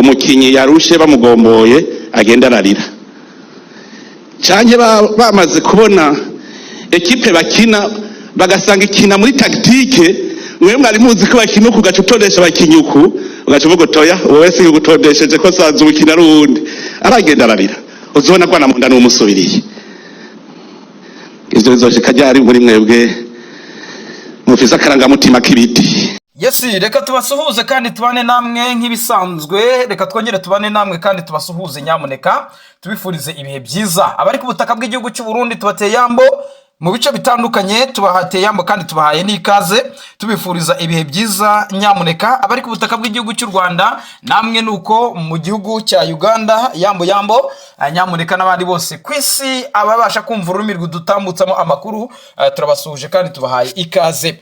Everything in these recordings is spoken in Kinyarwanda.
umukinyi yarushe bamugomboye agenda ararira, canke bamaze kubona ekipe bakina bagasanga ikina muri tactique, mwe mwari muzi ko bakina uku gaca utondesha abakinyi uku ugaca uvuga toya wowe si ugutondesheje ko sanze ubukina rundi aragenda ararira, uzobona ko anamunda n'umusubiriye. Ivyo bizoshika ryari muri mwebwe mufise akarangamutima k'ibiti? Yesi, reka tubasuhuze kandi tubane namwe nk'ibisanzwe, reka twongere tubane namwe kandi tubasuhuze nyamuneka, tubifurize ibihe byiza. Abari ku butaka bw'igihugu cy'u Burundi tubateye yambo mu bice bitandukanye, tubahateye yambo kandi tubahaye n'ikaze, tubifuriza ibihe byiza nyamuneka. Abari ku butaka bw'igihugu cy'u Rwanda namwe nuko mu gihugu cya Uganda yambo nyamuneka, n'abandi bose kwisi ababasha kumva ururimi rw'udutambutsamo amakuru, turabasuhuje kandi tubahaye ikaze.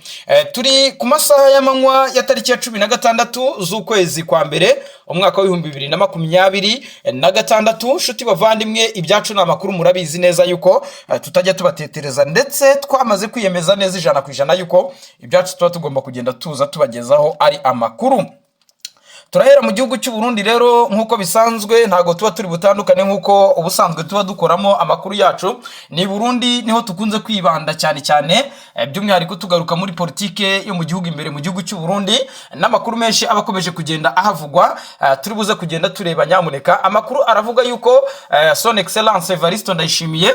Turi ku masaha y'amanywa ya tariki ya 16 z'ukwezi kwa mbere umwaka wa 2026. Shuti bavandimwe, ibyacu n'amakuru murabizi neza yuko tutajya tubatetereza, ndetse twamaze kwiyemeza neza 100% yuko ibyacu tuba tugomba kugenda tuza tubagezaho ari amakuru. Turahera mu gihugu cy'u Burundi rero, nkuko bisanzwe ntago tuba turi butandukane nkuko ubusanzwe tuba dukoramo amakuru yacu. Ni Burundi niho tukunze kwibanda cyane by'umwihariko tugaruka muri politike yo mu gihugu imbere mu gihugu cy'u Burundi, n'amakuru menshi abakomeje kugenda ahavugwa. Turi buze kugenda tureba nyamuneka. Amakuru aravuga yuko Son Excellence Evariste Ndayishimiye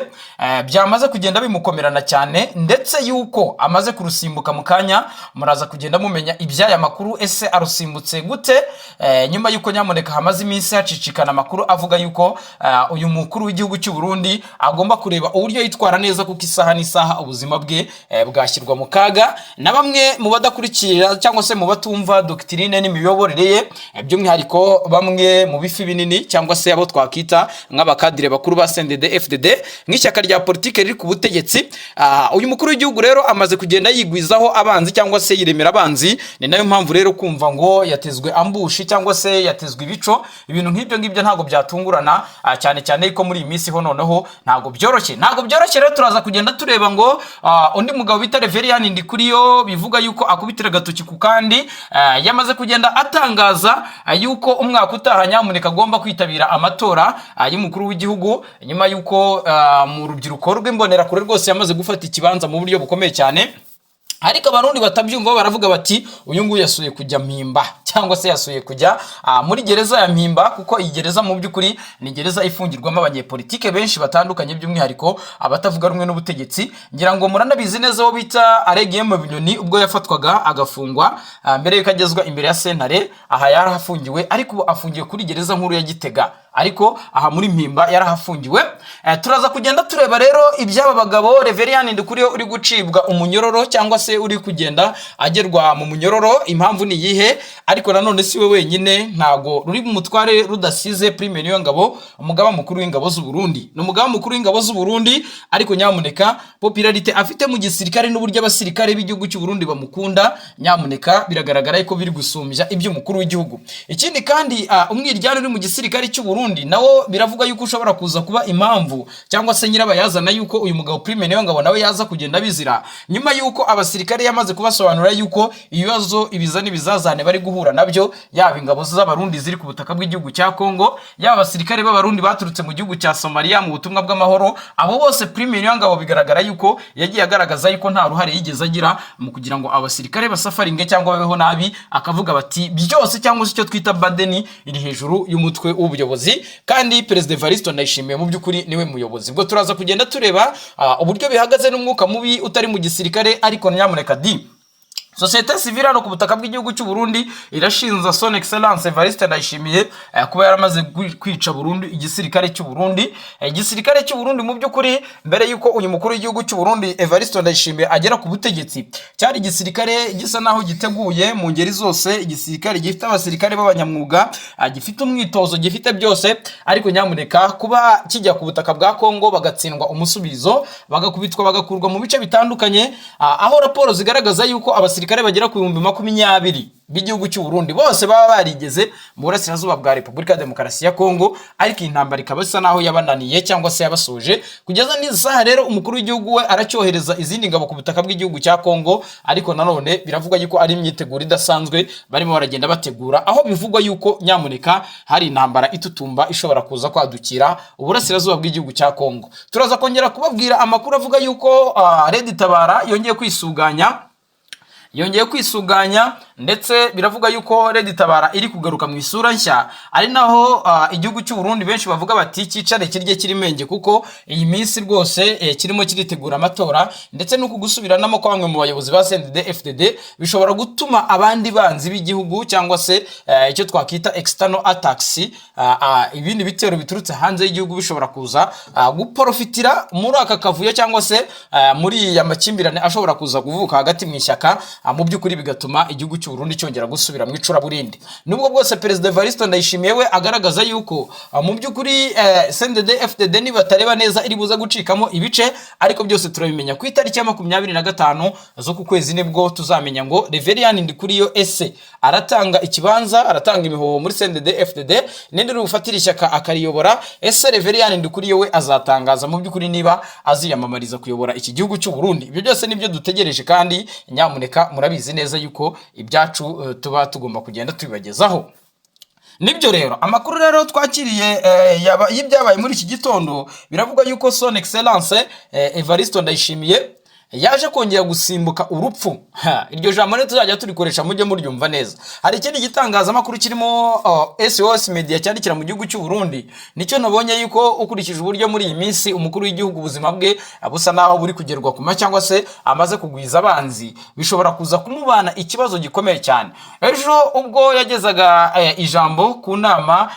byamaze kugenda bimukomerana cyane, ndetse yuko amaze kurusimbuka mu kanya. Muraza kugenda mumenya ibyaya makuru, ese arusimbutse gute? Nyuma yuko nyamuneka hamaze iminsi hacicikana amakuru avuga yuko uyu mukuru w'igihugu cy'u Burundi agomba kureba uburyo yitwara neza, kuko isaha n'isaha ubuzima bwe bwashyirwa mu kaga. Na bamwe mu badakurikira cyangwa se mu batumva doctrine n'imiyoborere ye, by'umwihariko bamwe mu bifi binini cyangwa se abo twakita nk'abakadire bakuru ba CNDD FDD nk'ishyaka rya politike riri ku butegetsi, uyu mukuru w'igihugu rero amaze kugenda yigwizaho abanzi cyangwa se yiremera abanzi. Ni nayo mpamvu rero kumva ngo yatezwe ambushi cyangwa se yatezwe ibico, ibintu nk'ibyo ngibyo ntago byatungurana, cyane ko muri iyi minsi ho noneho ntago byoroshye rero. Turaza kugenda tureba ngo undi mugabo bita Reverien Ndikuriyo bivuga yuko akubitira gatoki ku kandi, yamaze kugenda atangaza yuko umwaka utaha nyamuneka agomba kwitabira amatora y'umukuru w'igihugu, nyuma yuko mu rubyiruko rw'imbonera kure rwose yamaze gufata ikibanza mu buryo bukomeye cyane. Ariko abarundi batabyumva baravuga bati uyu nguyu yasuye kujya Mpimba, cyangwa se yasuye kujya muri gereza ya Mpimba, kuko iyi gereza mu by'ukuri ni gereza ifungirwamo abanyepolitike benshi batandukanye, by'umwihariko abatavuga rumwe n'ubutegetsi. Ngira ngo muranabizi neza wo bita Aregiyemo Binyoni, ubwo yafatwaga agafungwa mbere yuko agezwa imbere ya sentare, aha yarahafungiwe, ariko afungiwe kuri gereza nkuru ya Gitega, ariko aha muri Mpimba yarahafungiwe. Turaza kugenda tureba rero iby'aba bagabo. Reverien Ndikuriyo uri gucibwa umunyororo cyangwa se uri kugenda agerwa mu munyororo, impamvu ni yihe? Ariko nanone si we wenyine, ntago ruri mu mutware rudasize Prime Niyongabo, umugaba mukuru w'ingabo z'u Burundi. Ni umugaba mukuru w'ingabo z'u Burundi, ariko nyamuneka popularite afite mu gisirikare n'uburyo abasirikare b'igihugu cy'u Burundi bamukunda, nyamuneka biragaragara ko biri gusumbya ibyo umukuru w'igihugu. Ikindi kandi umwiryane uri mu gisirikare cy'u Burundi nawo biravuga yuko ushobora kuza kuba impamvu cyangwa se nyirabayazana yuko uyu mugabo Prime Niyongabo nawe yaza kugenda bizira, nyuma yuko abasirikare yamaze kubasobanurira yuko ibibazo ibizani bizazane bari guhura nabyo, yaba ingabo z'abarundi ziri ku butaka bw'igihugu cya Kongo, yaba abasirikare b'abarundi baturutse mu gihugu cya Somalia mu butumwa bw'amahoro. Abo bose Prime Niyongabo bigaragara yuko yagiye agaragaza yuko nta ruhare yigeze agira mu kugira ngo abasirikare basafaringe cyangwa babeho nabi, akavuga bati byose cyangwa se icyo twita badeni iri hejuru y'umutwe w'ubuyobozi, kandi Perezida Evariste Ndayishimiye mu by'ukuri niwe muyobozi. Ubwo turaza kugenda tureba uburyo bihagaze n'umwuka mubi utari mu gisirikare. Ariko nyamuneka Societe civile no ku butaka bw'igihugu cy'u Burundi irashinza Son Excellence Evariste Ndayishimiye kuba yaramaze kwica Burundi igisirikare cy'u Burundi. Igisirikare cy'u Burundi mu by'ukuri mbere yuko uyu mukuru w'igihugu cy'u Burundi Evariste Ndayishimiye agera ku butegetsi, cyari igisirikare gisa naho giteguye mu ngeri zose, igisirikare gifite abasirikare b'abanyamwuga, gifite umwitozo, gifite byose. Ariko nyamuneka kuba kijya ku butaka bwa Kongo bagatsindwa umusubizo, bagakubitwa, bagakurwa mu bice bitandukanye, aho raporo zigaragaza yuko abasirikare abasirikare bagera ku 20,000 b'igihugu cy'u Burundi bose baba barigeze mu burasirazuba bwa Repubulika ya Demokarasi ya Kongo, ariko intambara ikaba isa naho yabananiye cyangwa se yabasoje. Kugeza n'izi saha rero umukuru w'igihugu we aracyohereza izindi ngabo ku butaka bw'igihugu cya Kongo, ariko nanone biravugwa yuko ari imyiteguro idasanzwe barimo baragenda bategura, aho bivugwa yuko nyamuneka hari intambara itutumba ishobora kuza kwadukira uburasirazuba bw'igihugu cya Kongo. Turaza kongera kubabwira amakuru avuga yuko Red Tabara yongeye kwisuganya ndetse biravuga yuko Red Tabara iri kugaruka mu isura nshya, ari naho igihugu cy'u Burundi benshi bavuga bati cyicare kirye kirimenge, kuko iyi minsi rwose kirimo kiritegura amatora, ndetse no kugusubiranamo kwa bamwe mu bayobozi ba CNDD-FDD bishobora gutuma abandi banzi b'igihugu cyangwa se icyo twakita external attacks, ibindi bitero biturutse hanze y'igihugu bishobora kuza guprofitira muri aka kavuyo cyangwa se muri ya makimbirane ashobora kuza kuvuka hagati mu ishyaka, mu by'ukuri bigatuma igihugu cy'u Burundi cyongera gusubira mu icuraburindi. Nubwo bwose Perezida Evariste Ndayishimiye we agaragaza yuko mu by'ukuri CNDD-FDD nibatareba neza iri buza gucikamo ibice, ariko byose turabimenya ku itariki ya 25 zo ku kwezi nibwo tuzamenya ngo Reverien Ndikuriyo ese aratanga ikibanza, aratanga imihoho muri CNDD-FDD nende rufatira ishyaka akariyobora, ese Reverien Ndikuriyo we azatangaza mu by'ukuri niba aziyamamariza kuyobora iki gihugu cy'u Burundi. Ibyo byose nibyo dutegereje, kandi nyamuneka murabizi neza yuko ibyacu tuba tugomba kugenda tubibagezaho. Nibyo rero amakuru rero twakiriye y'ibyabaye muri iki gitondo, biravuga yuko Son Excellence Evariste Ndayishimiye yaje kongera gusimbuka urupfu. Iryo jambo ne tuzajya turikoresha mujye muryumva neza. Hari ikindi gitangazamakuru kirimo SOS Media cyandikira mu gihugu cy'u Burundi, nicyo nabonye yuko ukurikije uburyo muri iyi minsi umukuru w'igihugu ubuzima bwe abusa naho buri kugerwa kuma cyangwa se amaze kugwiza abanzi, bishobora kuza kumubana ikibazo gikomeye cyane. Ejo ubwo yagezaga ijambo ku nama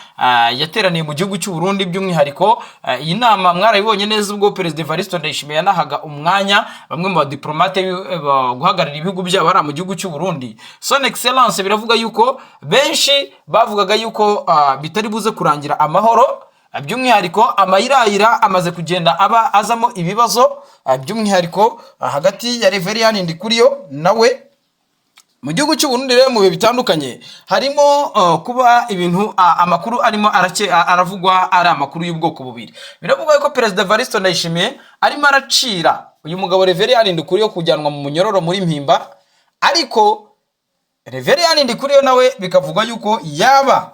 yateraniye mu gihugu cy'u Burundi, by'umwihariko iyi nama mwarayibonye neza ubwo Perezida Evariste Ndayishimiye yanahaga umwanya bamwe mu badiplomate guhagararira ibihugu byabo ari mu gihugu cy'u Burundi. Son Excellence biravuga yuko benshi bavugaga yuko bitari buze kurangira amahoro, by'umwihariko amayirayira amaze kugenda aba azamo ibibazo, by'umwihariko hagati ya Reverien Ndikuriyo nawe mu gihugu cy'u Burundi. Rero mu bihe bitandukanye harimo kuba ibintu amakuru arimo aravugwa ari amakuru y'ubwoko bubiri. Biravuga yuko Perezida Evariste Ndayishimiye arimo aracira uyu mugabo Reverien Ndikuriyo kujyanwa mu munyororo muri Mpimba, ariko Reverien Ndikuriyo nawe bikavugwa yuko yaba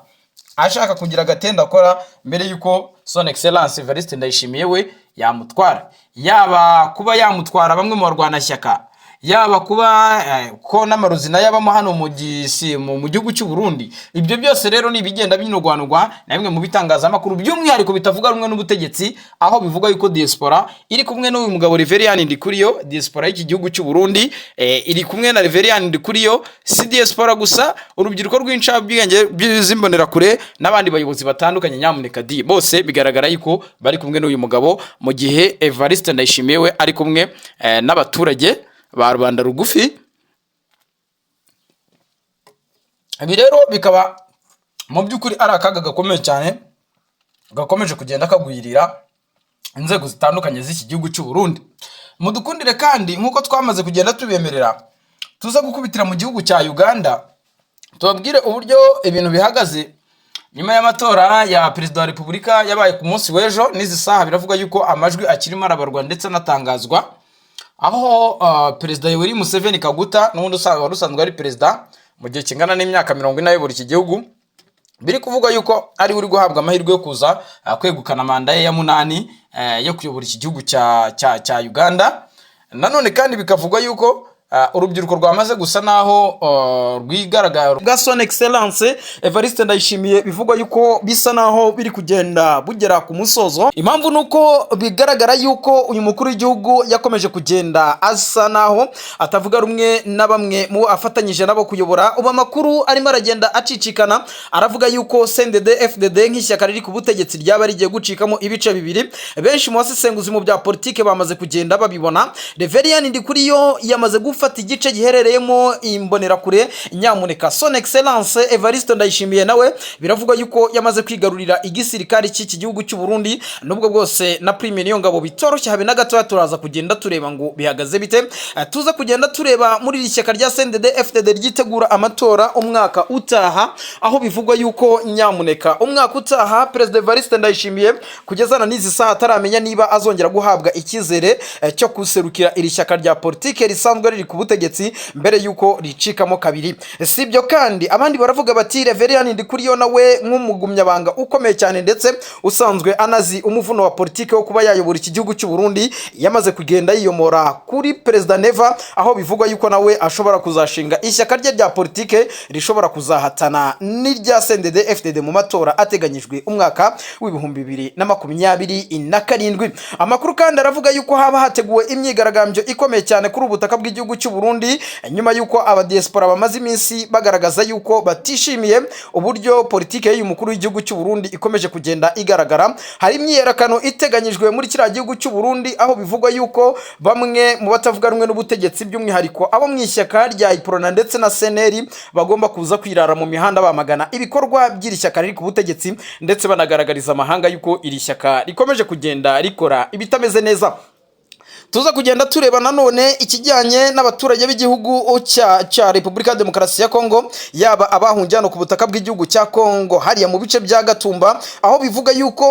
ashaka kugira agatenda akora mbere yuko Son Excellence Evariste Ndayishimiye we yamutwara, yaba kuba yamutwara bamwe mu barwanashyaka, yaba kuba ko n'amaruzina yabamo hano mu gihugu cy'u Burundi. Ibyo byose rero ni bigenda binurwanurwa na bimwe mu bitangazamakuru, by'umwihariko bitavuga rumwe n'ubutegetsi, aho bivuga yuko diaspora iri kumwe n'uyu mugabo Reverien Ndikuriyo, diaspora y'iki gihugu cy'u Burundi iri kumwe na Reverien Ndikuriyo. Si diaspora gusa, urubyiruko rw'incabwenge by'imbonera kure n'abandi bayobozi batandukanye, nyamuneka bose bigaragara yuko bari kumwe n'uyu mugabo, mu gihe Evariste Ndayishimiye we ari kumwe n'abaturage ba rubanda rugufi. Ibi rero bikaba mu by'ukuri ari akaga gakomeye cyane gakomeje kugenda kagwirira inzego zitandukanye z'iki gihugu cy'u Burundi. Mudukundire kandi nkuko twamaze kugenda tubemerera, tuza gukubitira mu gihugu cya Uganda tubabwire uburyo ibintu bihagaze nyuma y'amatora ya Perezida wa Repubulika yabaye ku munsi w'ejo. N'izi saha biravuga yuko amajwi akirimo arabarwa ndetse anatangazwa, aho Perezida Yoweri Museveni Kaguta n'undi usanzwe ari perezida mu gihe kingana n'imyaka 40 ayobora iki gihugu, biri kuvuga yuko ari uri guhabwa amahirwe yo kuza kwegukana manda ye ya 8 yo kuyobora iki gihugu cya Uganda. Nanone kandi bikavugwa yuko urubyiruko rwamaze gusa naho rwigaragara bwa Son Excellence Evariste Ndayishimiye, bivugwa yuko bisa naho biri kugenda bugera ku musozo. Impamvu nuko bigaragara yuko uyu mukuru w'igihugu yakomeje kugenda asa naho atavuga rumwe na bamwe mu afatanyije nabo kuyobora. Uba makuru arimo aragenda acicikana, aravuga yuko CNDD-FDD nk'ishyaka riri ku butegetsi ryaba rigiye gucikamo ibice bibiri. Benshi mu basesenguzi mu bya politike bamaze kugenda babibona. Reverien Ndikuriyo yamaze gufata igice giherereyemo imbonerakure nyamuneka. Son Excellence Evariste Ndayishimiye nawe biravuga yuko yamaze kwigarurira igisirikare cy'iki gihugu cy'u Burundi, nubwo bwose na Prime Niyongabo bitoroshye habe na gato. Turaza kugenda tureba ngo bihagaze bite, tuza kugenda tureba muri iri shyaka rya CNDD FDD ryitegura amatora umwaka utaha, aho bivugwa yuko nyamuneka umwaka utaha President Evariste Ndayishimiye kugezana n'izi saha ataramenya niba azongera guhabwa icyizere cyo kuserukira iri shyaka rya politike risanzwe riri ku butegetsi mbere yuko ricikamo kabiri. Sibyo kandi abandi baravuga bati Reverien Ndikuriyo nawe nk'umugumyabanga ukomeye cyane ndetse usanzwe anazi umuvuno wa politike wo kuba yayobora iki gihugu cy'u Burundi, yamaze kugenda yiyomora kuri President Neva, aho bivugwa yuko nawe ashobora kuzashinga ishyaka rye rya politike rishobora kuzahatana n'irya CNDD FDD mu matora ateganyijwe umwaka w'ibihumbi 2027. Amakuru kandi aravuga yuko haba hateguwe imyigaragambyo ikomeye cyane kuri ubutaka bw'igihugu cy'u Burundi nyuma yuko abadiaspora bamaze iminsi bagaragaza yuko batishimiye uburyo politike y'umukuru w'igihugu cy'u Burundi ikomeje kugenda igaragara. Hari imyiyerekano iteganyijwe muri kiriya gihugu cy'u Burundi, aho bivugwa yuko bamwe mu batavuga rumwe n'ubutegetsi by'umwihariko abo mu ishyaka rya Iprona ndetse na Seneri bagomba kuza kwirara mu mihanda bamagana ibikorwa by'iri shyaka riri ku butegetsi, ndetse banagaragariza amahanga yuko iri shyaka rikomeje kugenda rikora ibitameze neza. Tuza kugenda tureba nanone ikijyanye n'abaturage b'igihugu cya Repubulika ya Demokarasi ya Kongo, yaba abahungiye hano ku butaka bw'igihugu cya Kongo hariya mu bice bya Gatumba, aho bivuga yuko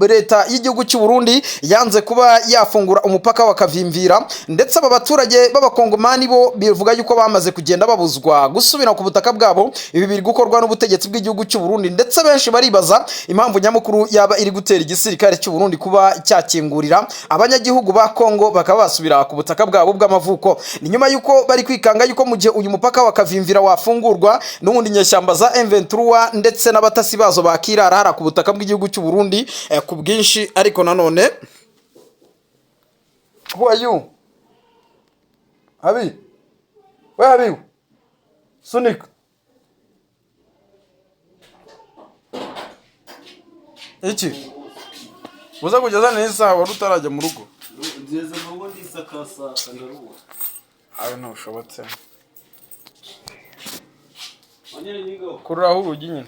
leta y'igihugu cy'u Burundi yanze kuba yafungura umupaka wa Kavimvira, ndetse aba baturage b'abakongomani bo bivuga yuko bamaze kugenda babuzwa gusubira ku butaka bwabo. Ibi biri gukorwa n'ubutegetsi bw'igihugu cy'u Burundi, ndetse benshi baribaza impamvu nyamukuru yaba iri gutera igisirikare cy'u Burundi kuba cyakingurira abanyagihugu ba Kongo bakaba basubira ku butaka bwabo bw'amavuko. Ni nyuma yuko bari kwikanga yuko mu gihe uyu mupaka wa Kavimvira wafungurwa n'ubundi nyeshyamba za M23 ndetse n'abatasi bazo bakirara hara ku butaka bw'igihugu cy'u Burundi ku bwinshi. Ariko nanone who are you Abi, where are you Sonic? Iki uza kugeza neza wari utarajya mu rugo? Ngeze mu ngo ndisakasa ndaruwa. Aho no ushobotse. Wanyere nigo. Kururaho urugi nyine.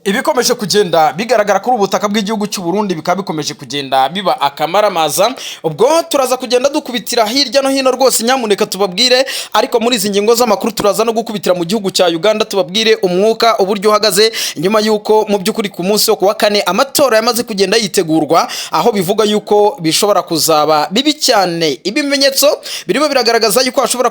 Ibikomeje kugenda bigaragara kuri ubutaka bw'igihugu cy'u Burundi bikaba bikomeje kugenda biba akamaramaza. Ubwo turaza kugenda dukubitira hirya no hino rwose, nyamuneka tubabwire. Ariko muri izi ngingo z'amakuru turaza no gukubitira mu gihugu cya Uganda, tubabwire umwuka uburyo uhagaze nyuma yuko mu by'ukuri ku munsi wo kuwa kane amatora yamaze kugenda yitegurwa, aho bivuga yuko bishobora kuzaba bibi cyane. Ibimenyetso birimo biragaragaza yuko hashobora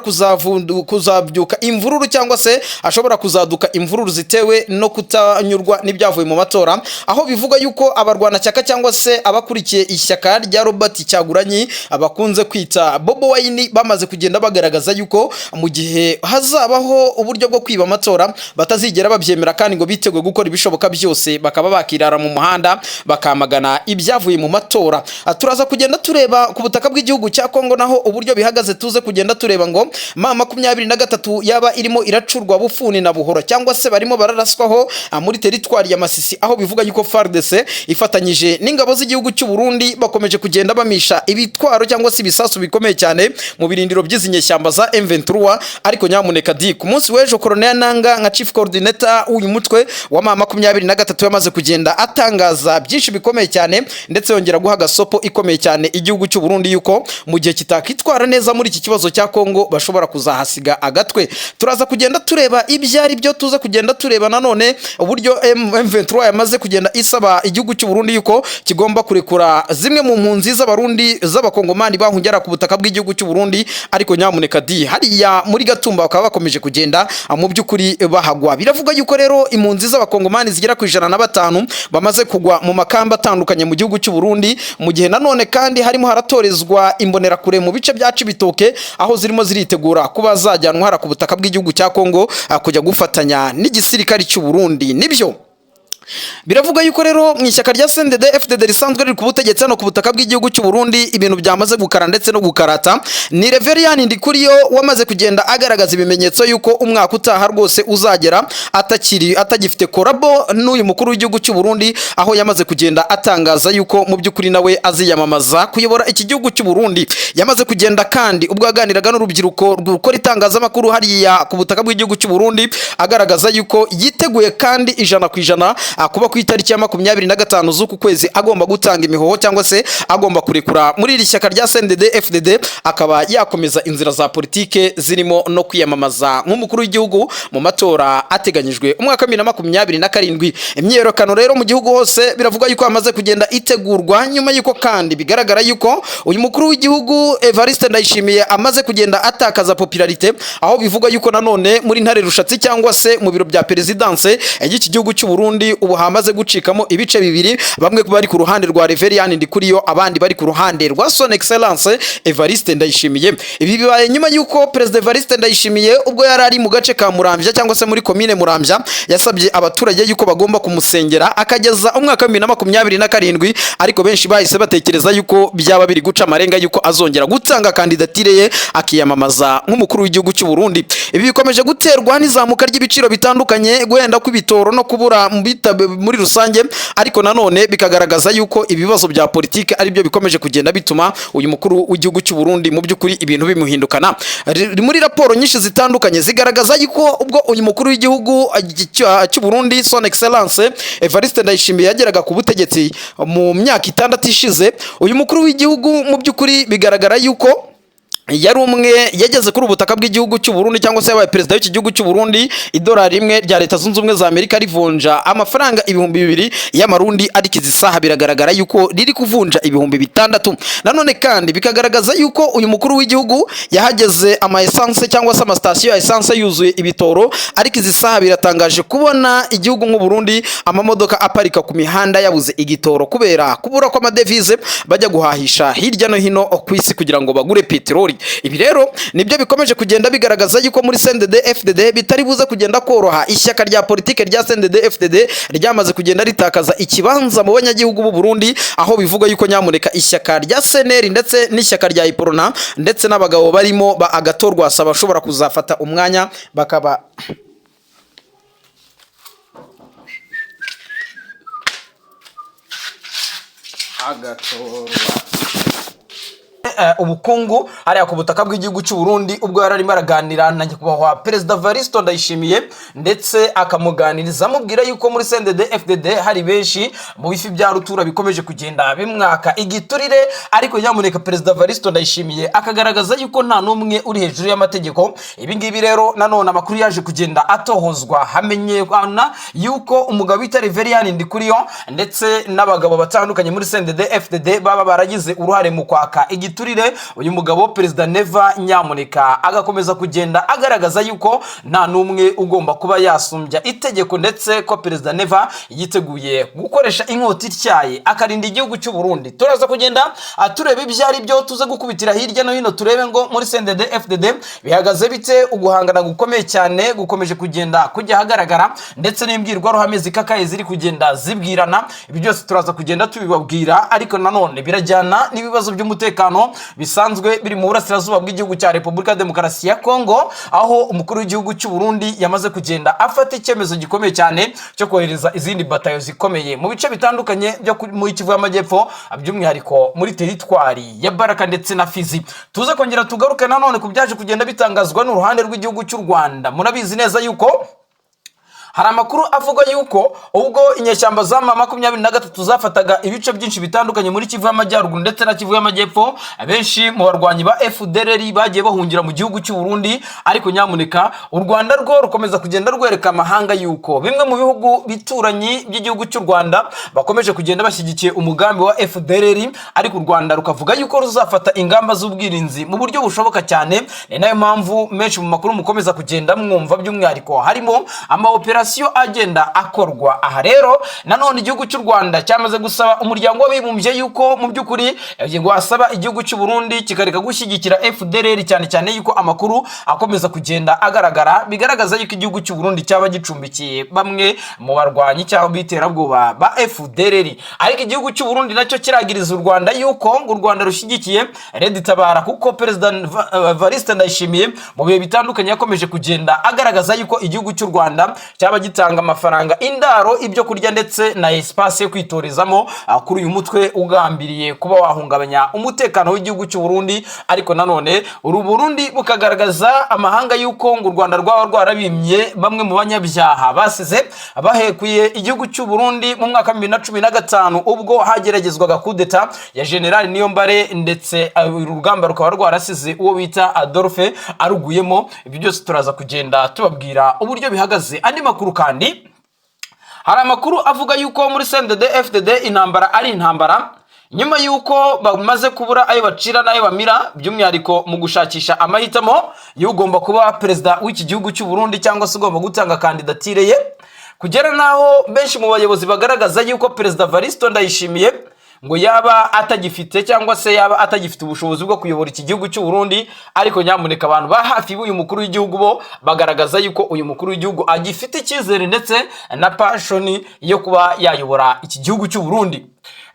kuzabyuka imvururu, cyangwa se hashobora kuzaduka imvururu zitewe no kutanyurwa n'ibyavuye mu matora, aho bivuga yuko abarwanashyaka cyangwa se abakurikiye ishyaka rya Robert Cyagulanyi abakunze kwita Bobo Wine bamaze kugenda bagaragaza yuko mu gihe hazabaho uburyo bwo kwiba amatora batazigera babyemera, kandi ngo biteguye gukora ibishoboka byose bakaba bakirara mu muhanda bakamagana ibyavuye mu matora. Turaza kugenda tureba ku butaka bw'igihugu cya Kongo naho uburyo bihagaze, tuze kugenda tureba ngo M23 yaba irimo iracurwa bufuni na buhoro, cyangwa se barimo bararaswaho muri teritwari ya Masisi, aho bivuga yuko FARDC ifatanyije n'ingabo z'igihugu cy'u Burundi bakomeje kugenda bamisha ibitwaro cyangwa se ibisasu bikomeye cyane mu birindiro by'izinyeshyamba za M23. Ariko nyamuneka ku munsi w'ejo Colonel Nanga nka Chief Coordinator uyu mutwe wa M23 yamaze kugenda atangaza byinshi bikomeye cyane, ndetse yongera guha gasopo ikomeye cyane igihugu cy'u Burundi yuko mu gihe kitakitwara neza muri iki kibazo cya Kongo bashobora kuzahasiga agatwe. Turaza kugenda tureba ibyari byo, tuza kugenda tureba nanone uburyo M23 yamaze kugenda isaba igihugu cy'u Burundi yuko kigomba kurekura zimwe mu mpunzi z'abarundi z'abakongomani bahungera ku butaka bw'igihugu cy'u Burundi, ariko nyamuneka hariya muri Gatumba bakaba bakomeje kugenda mu by'ukuri bahagwa. Biravuga yuko rero impunzi z'abakongomani zigera ku 105 bamaze kugwa mu makamba atandukanye mu gihugu cy'u Burundi, mu gihe nanone kandi harimo haratorezwa imbonerakure mu bice bya Cibitoke, aho zirimo ziritegura kuba zajyanwa hara ku butaka bw'igihugu cya Kongo kujya gufatanya n'igisirikare cy'u Burundi. Nibyo biravuga yuko rero mu ishyaka rya CNDD FDD risanzwe riri ku butegetsi hano ku butaka bw'igihugu cy'u Burundi ibintu byamaze gukara ndetse no gukarata. Ni Reverien Ndikuriyo wamaze kugenda agaragaza ibimenyetso yuko umwaka utaha rwose uzagera atagifite korabo n'uyu mukuru w'igihugu cy'u Burundi, aho yamaze kugenda atangaza yuko mu by'ukuri nawe aziyamamaza kuyobora iki gihugu cy'u Burundi. Yamaze kugenda kandi ubwo yaganiraga n'urubyiruko rukora itangazamakuru hariya ku butaka bw'igihugu cy'u Burundi, agaragaza yuko yiteguye kandi 100% kuba ku itariki ya 25 z'uku kwezi agomba gutanga imihoho cyangwa se agomba kurekura muri iri shyaka rya CNDD FDD, akaba yakomeza inzira za politike zirimo no kwiyamamaza nk'umukuru w'igihugu mu matora ateganyijwe umwaka 2027. Imyiyerekano rero mu gihugu hose biravuga yuko amaze kugenda itegurwa, nyuma yuko kandi bigaragara yuko uyu mukuru w'igihugu Evariste Ndayishimiye amaze kugenda atakaza popularite, aho bivuga yuko nanone muri ntare rushatsi cyangwa se mu biro bya presidence y'iki gihugu cy'u Burundi ubu hamaze gucikamo ibice bibiri, bamwe bari ku ruhande rwa Reverien Ndikuriyo, abandi bari ku ruhande rwa Son Excellence Evariste Ndayishimiye. Ibi bibaye nyuma yuko President Evariste Ndayishimiye ubwo yari ari mu gace ka Muramvya cyangwa se muri commune Muramvya yasabye abaturage yuko bagomba kumusengera akageza umwaka 2027, ariko benshi bahise batekereza yuko byaba biri guca amarenga yuko azongera gutanga kandidatire ye akiyamamaza nk'umukuru w'igihugu cy'u Burundi. Ibi bikomeje guterwa n'izamuka ry'ibiciro bitandukanye, guhenda kw'ibitoro no kubura muri rusange, ariko nanone bikagaragaza yuko ibibazo bya politike ari byo bikomeje kugenda bituma uyu mukuru w'igihugu cy'u Burundi mu by'ukuri ibintu bimuhindukana. Muri raporo nyinshi zitandukanye zigaragaza yuko ubwo uyu mukuru w'igihugu cy'u Burundi Son Excellence Evariste Ndayishimiye yageraga ku butegetsi mu myaka 6 ishize, uyu mukuru w'igihugu mu by'ukuri bigaragara yuko yari umwe yageze kuri ubutaka bw'igihugu cy'u Burundi cyangwa se yabaye perezida w'iki gihugu cy'u Burundi, idolari rimwe rya Leta Zunze Ubumwe za Amerika rivunja amafaranga 2,000 y'amarundi, ariko izi saha biragaragara yuko riri kuvunja 6,000. Nanone kandi bikagaragaza yuko uyu mukuru w'igihugu yahageze ama essence cyangwa se amastation ya essence yuzuye ibitoro, ariko izi saha biratangaje kubona igihugu nk'u Burundi amamodoka aparika ku mihanda yabuze igitoro kubera kubura kw'amadevize bajya guhahisha hirya no hino ku isi kugira ngo bagure peteroli. Ibi rero nibyo bikomeje kugenda bigaragaza yuko muri CNDD FDD bitari buze kugenda koroha. Ishyaka rya politike rya CNDD FDD ryamaze kugenda ritakaza ikibanza mu banyagihugu b'u Burundi, aho bivuga yuko nyamuneka ishyaka rya CNL ndetse n'ishyaka rya Iprona ndetse n'abagabo barimo ba Agatorwa asaba bashobora kuzafata umwanya bakaba Agatorwa ubukungu hariya ku butaka bw'igihugu cy'u Burundi, ubwo yari arimo araganira na nyakubahwa Perezida Evariste Ndayishimiye ndetse akamuganiriza amubwira yuko muri CNDD FDD hari benshi mu bifi bya rutura bikomeje kugenda bimwaka igiturire, ariko nyamuneka Perezida Evariste Ndayishimiye akagaragaza yuko nta n'umwe uri hejuru y'amategeko. Ibi ngibi rero nanone amakuru yaje kugenda atohozwa, hamenyekana yuko umugabo wita Reverien Ndikuriyo ndetse n'abagabo batandukanye muri CNDD FDD baba baragize uruhare mu kwaka igiturire uyu mugabo Perezida Neva nyamuneka agakomeza kugenda agaragaza yuko nta n'umwe ugomba kuba yasumbya itegeko, ndetse ko Perezida Neva yiteguye gukoresha inkota ityaye akarinda igihugu cy'u Burundi. Turaza kugenda tureba ibyo ari byo, tuze gukubitira hirya no hino turebe ngo muri CNDD FDD bihagaze bite, uguhangana gukomeye cyane gukomeje kugenda kujya hagaragara, ndetse n'imbwirwaruhame zikakaye ziri kugenda zibwirana. Ibi byose turaza kugenda tubibabwira, ariko nanone birajyana n'ibibazo by'umutekano bisanzwe biri mu burasirazuba bw'igihugu cya Repubulika Demokarasi ya Kongo, aho umukuru w'igihugu cy'u Burundi yamaze kugenda afata icyemezo gikomeye cyane cyo kohereza izindi batayo zikomeye mu bice bitandukanye byo muri Kivu y'Amajyepfo, by'umwihariko muri teritwari ya Baraka ndetse na Fizi. Tuze kongera tugaruke nanone ku byaje kugenda bitangazwa n'uruhande rw'igihugu cy'u Rwanda. Murabizi neza yuko hari amakuru avuga yuko ubwo inyeshyamba za M23 zafataga ibice byinshi bitandukanye muri Kivu y'Amajyaruguru ndetse na Kivu y'Amajyepfo, benshi mu barwanyi ba FDLR bagiye bahungira mu gihugu cy'u Burundi, ariko nyamuneka u Rwanda rwo rukomeza kugenda rwereka amahanga yuko bimwe mu bihugu bituranyi by'igihugu cy'u Rwanda bakomeje kugenda bashyigikiye umugambi wa FDLR, ariko u Rwanda rukavuga yuko ruzafata ingamba z'ubwirinzi mu buryo bushoboka cyane. Ni nayo mpamvu menshi mu makuru mukomeza kugenda mwumva, by'umwihariko harimo operasiyo agenda akorwa. Aha rero nanone igihugu cy'u Rwanda cyamaze gusaba umuryango w'abibumbye yuko mu by'ukuri ngo asaba igihugu cy'u Burundi kikareka gushyigikira FDLR, cyane cyane yuko amakuru akomeza kugenda agaragara bigaragaza yuko igihugu cy'u Burundi cyaba gicumbikiye bamwe mu barwanyi cyangwa biterabwoba ba FDLR. Ariko igihugu cy'u Burundi nacyo kiragiriza u Rwanda yuko ngo u Rwanda rushyigikiye Red Tabara, kuko Perezida Evariste Ndayishimiye mu bihe bitandukanye yakomeje kugenda agaragaza yuko igihugu cy'u Rwanda cyaba gitanga amafaranga, indaro, ibyo kurya ndetse na espace yo kwitorezamo kuri uyu mutwe ugambiriye kuba wahungabanya umutekano w'igihugu cy'u Burundi. Ariko nanone uru Burundi bukagaragaza amahanga yuko ngo u Rwanda rwaba rwarabimye bamwe mu banyabyaha basize bahekuye igihugu cy'u Burundi mu mwaka 2015 ubwo hageragezwaga kudeta ya General Niyombare, ndetse urugamba rukaba rwarasize uwo bita Adolphe aruguyemo. Ibyo byose turaza kugenda tubabwira uburyo bihagaze. Andi makuru kandi, hari amakuru avuga yuko muri CNDD FDD intambara ari intambara, nyuma yuko bamaze kubura ayo bacira n'ayo bamira, by'umwihariko mu gushakisha amahitamo y'ugomba kuba perezida w'iki gihugu cy'u Burundi cyangwa se ugomba gutanga kandidatire ye, kugera naho benshi mu bayobozi bagaragaza yuko Perezida Evariste Ndayishimiye ngo yaba atagifite cyangwa se yaba atagifite ubushobozi bwo kuyobora iki gihugu cy'u Burundi. Ariko nyamuneka abantu ba hafi b'uyu mukuru w'igihugu bo bagaragaza yuko uyu mukuru w'igihugu agifite icyizere ndetse na passion yo kuba yayobora iki gihugu cy'u Burundi.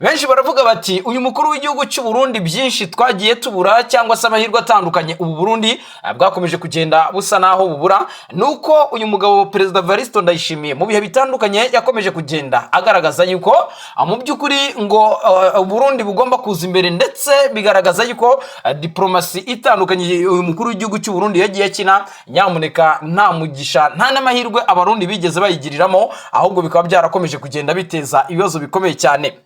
Benshi baravuga bati uyu mukuru w'igihugu cy'u Burundi byinshi twagiye tubura, cyangwa se amahirwe atandukanye ubu Burundi bwakomeje kugenda busa naho bubura, nuko uyu mugabo Perezida Evariste Ndayishimiye mu bihe bitandukanye yakomeje kugenda agaragaza yuko mu by'ukuri ngo Burundi bugomba kuza imbere, ndetse bigaragaza yuko diplomasi itandukanye uyu mukuru w'igihugu cy'u Burundi yagiye akina, nyamuneka nta mugisha nta n'amahirwe abarundi bigeze bayigiriramo, ahubwo bikaba byarakomeje kugenda biteza ibibazo bikomeye cyane.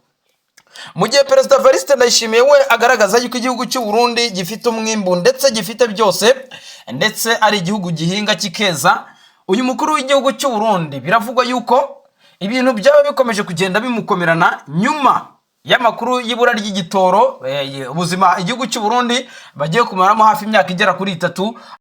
Mu gihe Perezida Evariste Ndayishimiye we agaragaza yuko igihugu cy'u Burundi gifite umwimbu ndetse gifite byose, ndetse ari igihugu gihinga kikeza, uyu mukuru w'igihugu cy'u Burundi biravugwa yuko ibintu byaba bikomeje kugenda bimukomerana nyuma y'amakuru y'ibura ry'igitoro. Ubuzima igihugu cy'u Burundi bagiye kumaramo hafi imyaka igera kuri 3,